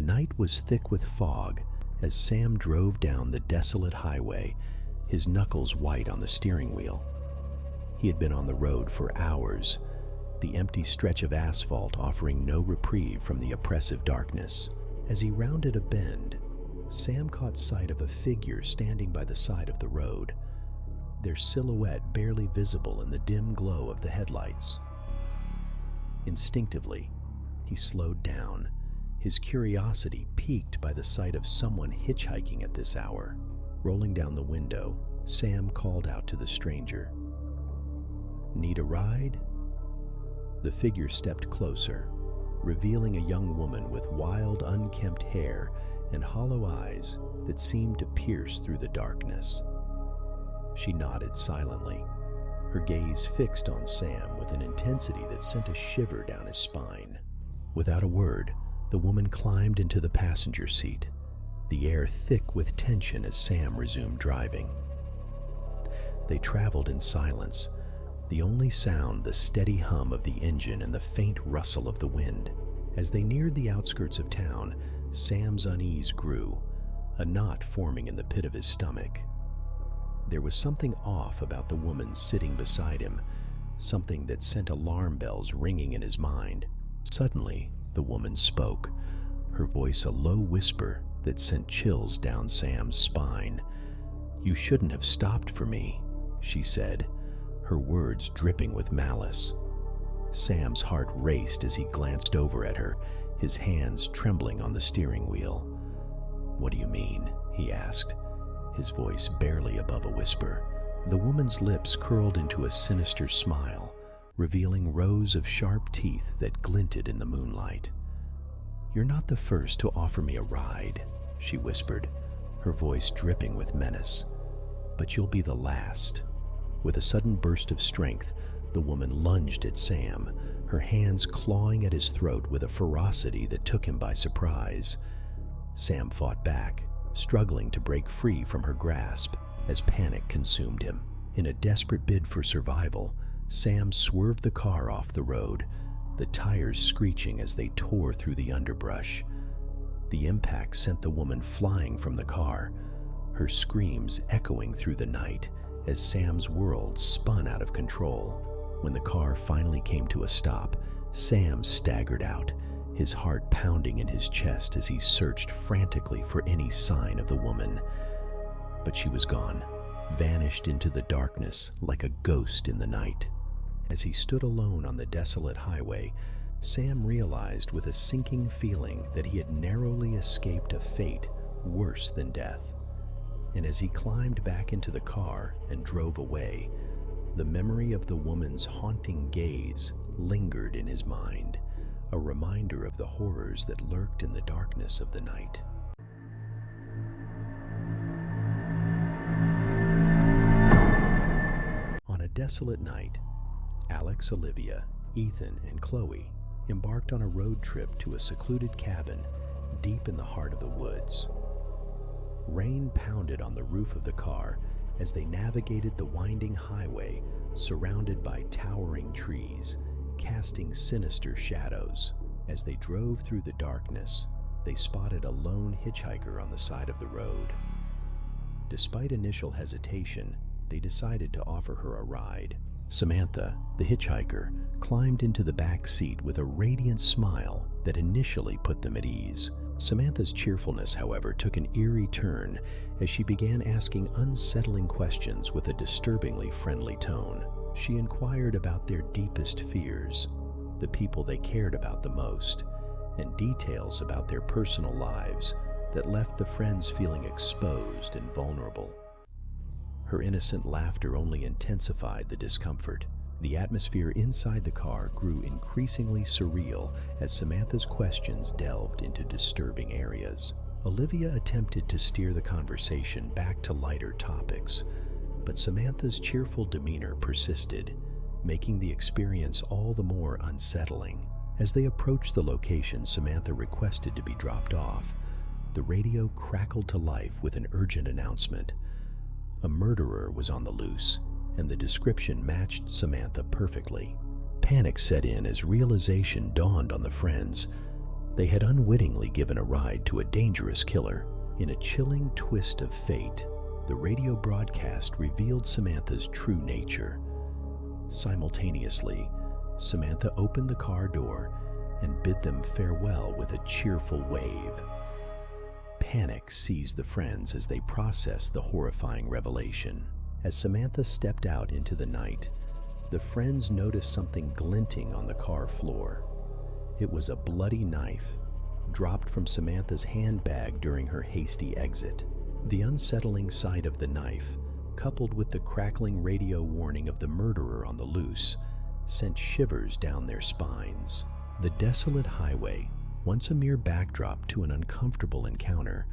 The night was thick with fog as Sam drove down the desolate highway, his knuckles white on the steering wheel. He had been on the road for hours, the empty stretch of asphalt offering no reprieve from the oppressive darkness. As he rounded a bend, Sam caught sight of a figure standing by the side of the road, their silhouette barely visible in the dim glow of the headlights. Instinctively, he slowed down, his curiosity piqued by the sight of someone hitchhiking at this hour. Rolling down the window, Sam called out to the stranger. "Need a ride?" The figure stepped closer, revealing a young woman with wild, unkempt hair and hollow eyes that seemed to pierce through the darkness. She nodded silently, her gaze fixed on Sam with an intensity that sent a shiver down his spine. Without a word, the woman climbed into the passenger seat, the air thick with tension as Sam resumed driving. They traveled in silence, the only sound the steady hum of the engine and the faint rustle of the wind. As they neared the outskirts of town, Sam's unease grew, a knot forming in the pit of his stomach. There was something off about the woman sitting beside him, something that sent alarm bells ringing in his mind. Suddenly, the woman spoke, her voice a low whisper that sent chills down Sam's spine. "You shouldn't have stopped for me," she said, her words dripping with malice. Sam's heart raced as he glanced over at her, his hands trembling on the steering wheel. "What do you mean?" he asked, his voice barely above a whisper. The woman's lips curled into a sinister smile, revealing rows of sharp teeth that glinted in the moonlight. "You're not the first to offer me a ride," she whispered, her voice dripping with menace. "But you'll be the last." With a sudden burst of strength, the woman lunged at Sam, her hands clawing at his throat with a ferocity that took him by surprise. Sam fought back, struggling to break free from her grasp as panic consumed him. In a desperate bid for survival, Sam swerved the car off the road, the tires screeching as they tore through the underbrush. The impact sent the woman flying from the car, her screams echoing through the night as Sam's world spun out of control. When the car finally came to a stop, Sam staggered out, his heart pounding in his chest as he searched frantically for any sign of the woman. But she was gone, vanished into the darkness like a ghost in the night. As he stood alone on the desolate highway, Sam realized with a sinking feeling that he had narrowly escaped a fate worse than death. And as he climbed back into the car and drove away, the memory of the woman's haunting gaze lingered in his mind, a reminder of the horrors that lurked in the darkness of the night. On a desolate night, Alex, Olivia, Ethan, and Chloe embarked on a road trip to a secluded cabin deep in the heart of the woods. Rain pounded on the roof of the car as they navigated the winding highway surrounded by towering trees, casting sinister shadows. As they drove through the darkness, they spotted a lone hitchhiker on the side of the road. Despite initial hesitation, they decided to offer her a ride. Samantha, the hitchhiker, climbed into the back seat with a radiant smile that initially put them at ease. Samantha's cheerfulness, however, took an eerie turn as she began asking unsettling questions with a disturbingly friendly tone. She inquired about their deepest fears, the people they cared about the most, and details about their personal lives that left the friends feeling exposed and vulnerable. Her innocent laughter only intensified the discomfort. The atmosphere inside the car grew increasingly surreal as Samantha's questions delved into disturbing areas. Olivia attempted to steer the conversation back to lighter topics, but Samantha's cheerful demeanor persisted, making the experience all the more unsettling. As they approached the location Samantha requested to be dropped off, the radio crackled to life with an urgent announcement. A murderer was on the loose, and the description matched Samantha perfectly. Panic set in as realization dawned on the friends. They had unwittingly given a ride to a dangerous killer. In a chilling twist of fate, the radio broadcast revealed Samantha's true nature. Simultaneously, Samantha opened the car door and bid them farewell with a cheerful wave. Panic seized the friends as they processed the horrifying revelation. As Samantha stepped out into the night, the friends noticed something glinting on the car floor. It was a bloody knife, dropped from Samantha's handbag during her hasty exit. The unsettling sight of the knife, coupled with the crackling radio warning of the murderer on the loose, sent shivers down their spines. The desolate highway, once a mere backdrop to an uncomfortable encounter,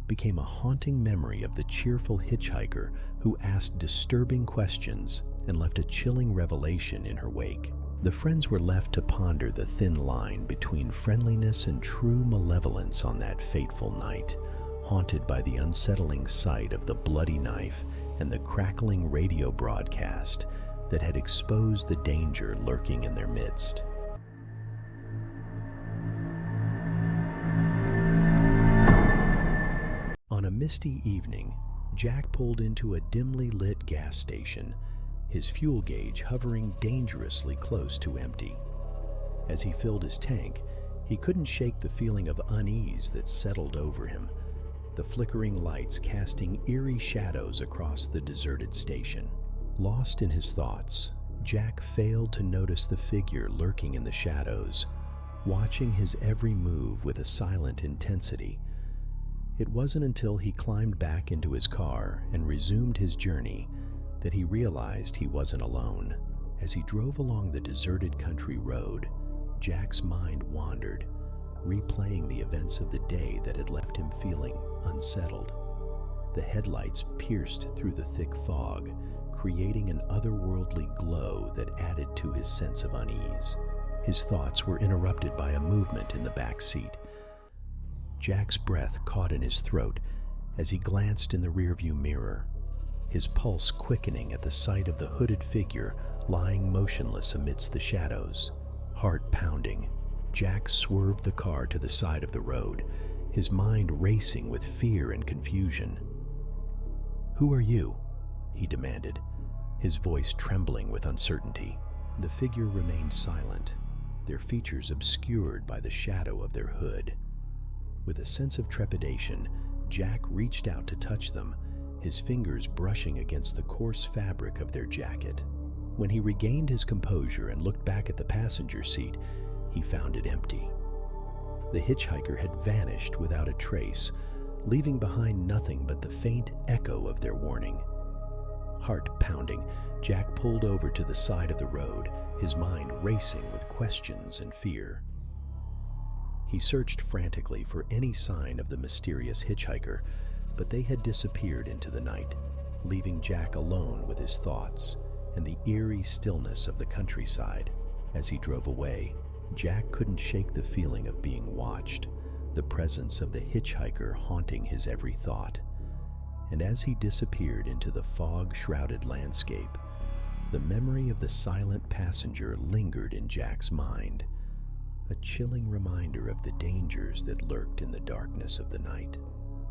became a haunting memory of the cheerful hitchhiker who asked disturbing questions and left a chilling revelation in her wake. The friends were left to ponder the thin line between friendliness and true malevolence on that fateful night, haunted by the unsettling sight of the bloody knife and the crackling radio broadcast that had exposed the danger lurking in their midst. On a misty evening, Jack pulled into a dimly lit gas station, his fuel gauge hovering dangerously close to empty. As he filled his tank, he couldn't shake the feeling of unease that settled over him, the flickering lights casting eerie shadows across the deserted station. Lost in his thoughts, Jack failed to notice the figure lurking in the shadows, watching his every move with a silent intensity. It wasn't until he climbed back into his car and resumed his journey that he realized he wasn't alone. As he drove along the deserted country road, Jack's mind wandered, replaying the events of the day that had left him feeling unsettled. The headlights pierced through the thick fog, creating an otherworldly glow that added to his sense of unease. His thoughts were interrupted by a movement in the back seat. Jack's breath caught in his throat as he glanced in the rearview mirror, his pulse quickening at the sight of the hooded figure lying motionless amidst the shadows. Heart pounding, Jack swerved the car to the side of the road, his mind racing with fear and confusion. "Who are you?" he demanded, his voice trembling with uncertainty. The figure remained silent, their features obscured by the shadow of their hood. With a sense of trepidation, Jack reached out to touch them, his fingers brushing against the coarse fabric of their jacket. When he regained his composure and looked back at the passenger seat, he found it empty. The hitchhiker had vanished without a trace, leaving behind nothing but the faint echo of their warning. Heart pounding, Jack pulled over to the side of the road, his mind racing with questions and fear. He searched frantically for any sign of the mysterious hitchhiker, but they had disappeared into the night, leaving Jack alone with his thoughts and the eerie stillness of the countryside. As he drove away, Jack couldn't shake the feeling of being watched, the presence of the hitchhiker haunting his every thought. And as he disappeared into the fog-shrouded landscape, the memory of the silent passenger lingered in Jack's mind, a chilling reminder of the dangers that lurked in the darkness of the night.